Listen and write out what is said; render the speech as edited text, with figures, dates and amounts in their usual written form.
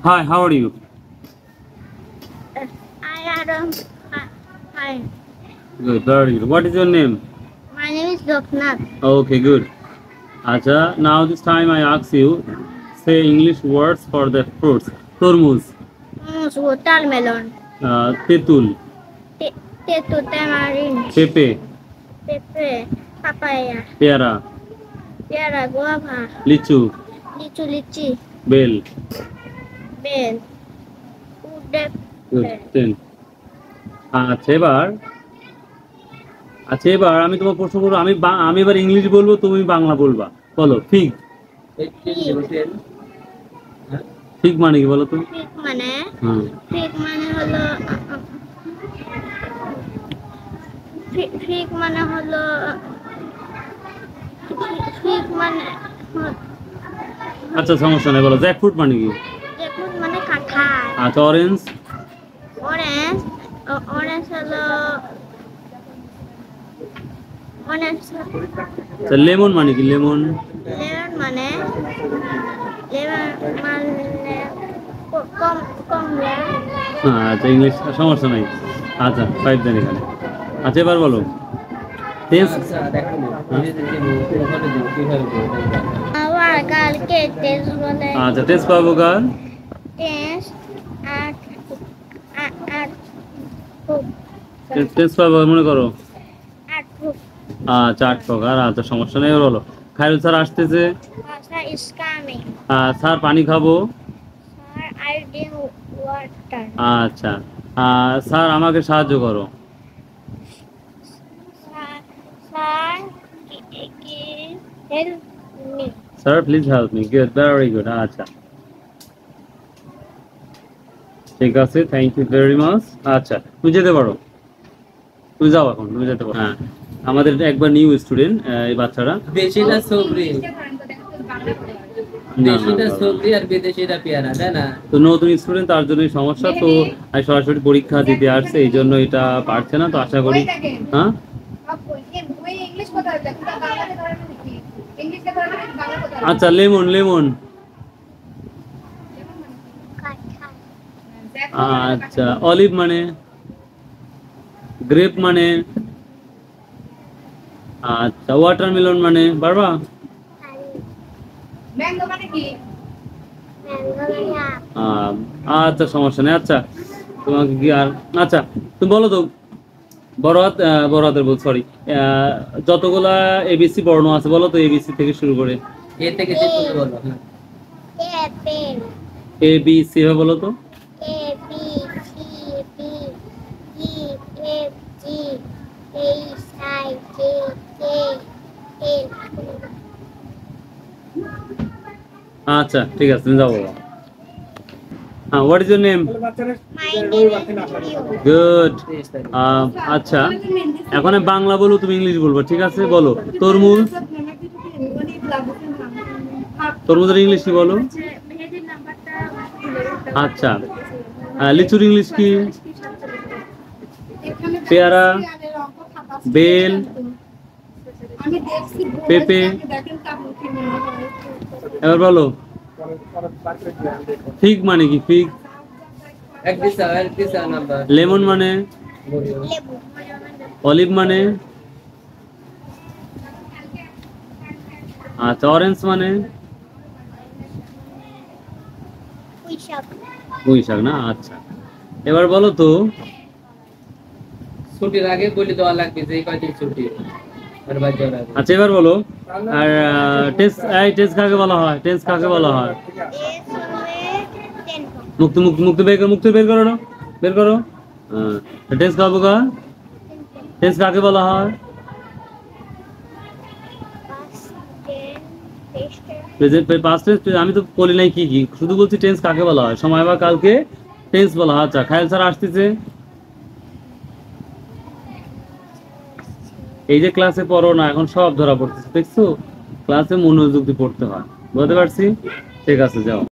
Hi, how are you? I am fine. Good, very good. What is your name? My name is Loknath. Okay, good. Acha, now this time I ask you, say English words for the fruits. Tormuz, Watermelon. tetul, Tetu tamarind. pepe, Pepe. Papaya. peara, Peara. Guava. lichu, Lychee. bel. Bell. Udep. Good, 10. আচ্ছা এবার আমি তোমার প্রশ্ন করবো, আমি এবার English বলবো, তুমি বাংলা বলবা। বলো ফিগ। ফিগ মানে কি বলো তো? Fig মানে হ্যাঁ, fig মানে হলো fig মানে হলো fig মানে আচ্ছা সমস্যা নেই, বলো জ্যাকফ্রুট মানে কি? jackfruit মানে কাঁঠাল। আচ্ছা অরেঞ্জ। অরেঞ্জ অরেঞ্জ হলো অরেঞ্জ আচ্ছা লেমন মানে কি? লেমন। লেমন মানে কমলা। আচ্ছা ইংলিশ সমস্যা নাই। আচ্ছা 5 দেন এখানে। আচ্ছা এবার বলো টেন্স। আবার কালকে টেস্ট বলে আচ্ছা টেন্স পাবো কার? টেস্ট আট আট টেন্স পাবো মনে করো। আট আচ্ছা 8 প্রকার। আচ্ছা সমস্যা নেই, এবার বলো খায়রুল স্যার আসতেছে। ভাষা ইজ কামিং। স্যার পানি খাবো। Sir I drink water. আচ্ছা স্যার আমাকে সাহায্য করো। স্যার কি help me. Sir please help me. Good, very good. আচ্ছা ঠিক আছে, থ্যাংক ইউ ভেরি মাচ। আচ্ছা তুমি যেতে পারো, তুমি যাও এখন, তুমি যেতে পারো। হ্যাঁ আমাদের একবার নিউ স্টুডেন্ট এই বাচ্চারা। দেশিটা সবরি, না, দেশিটা না, সবরি আর বিদেশিটা পেয়ারা, তাই না? তো নতুন স্টুডেন্ট, তার জন্যই সমস্যা। তো আমি সরাসরি পরীক্ষা দিতে আসছে, এই জন্য এটা পারছে না। তো আশা করি হ্যাঁ আচ্ছা লেমন লেমন। আচ্ছা অলিভ মানে? গ্রেপ মানে? আচ্ছা ওয়াটারমেলন মানে? পারবা? আচ্ছা সমস্যা নেই। আচ্ছা তোমাকে কি আর, আচ্ছা তুমি বলো তো বড় হাতের বল, সরি, যতগুলা এবিসি বর্ণ আছে বলো তো, এবিসি থেকে শুরু করে। এ থেকে যে কোনো বলো। অ্যাপেল। এ বি সি হবে বলো তো। A B C D E F G H I J K L. আচ্ছা ঠিক আছে, তুমি যাও বাবা। হ্যাঁ what is your name? My name is Rio. Good. আচ্ছা এখন আমি বাংলা বলবো, তুমি ইংলিশ বলবো, ঠিক আছে? বলো তরমুজ। তরমুজের ইংলিশ কি বলো? আচ্ছা লিচুর ইংলিশ কি? পেয়ারা, বেল, পেঁপে। এবার বলো ফিগ মানে কি? ফিগ। এক দিশা নাম্বার। লেমন মানে? লেবু। অলিভ মানে? আচ্ছা অরেঞ্জ মানে? পুঁইশাক। পুঁই শাক না? আচ্ছা এবার বলো তো ছুটির আগে বলে দেওয়া লাগবে যে এই কয়দিন ছুটি আর বাদ দেওয়ার আগে। আচ্ছা এবার বলো আর টেন্স কাকে বলা হয়? টেন্স কাকে বলা হয়? এস হবে টেনফো। মুক্তি বের করো না, বের করো। টেন্স কাকে বলা? টেন্স কাকে বলা হয়? Present past tense. আমি তো বলি নাই কি কি, শুধু বলছি টেন্স কাকে বলা হয়। সময় বা কালকে টেন্স বলা হয়। আচ্ছা খায়রুল স্যার আসতেছে। এই যে ক্লাসে পড়ো না, এখন সব ধরা পড়তেছে, দেখছো? ক্লাসে মনোযোগ দিয়ে পড়তে হয়, বুঝতে পারছি। ঠিক আছে যাও।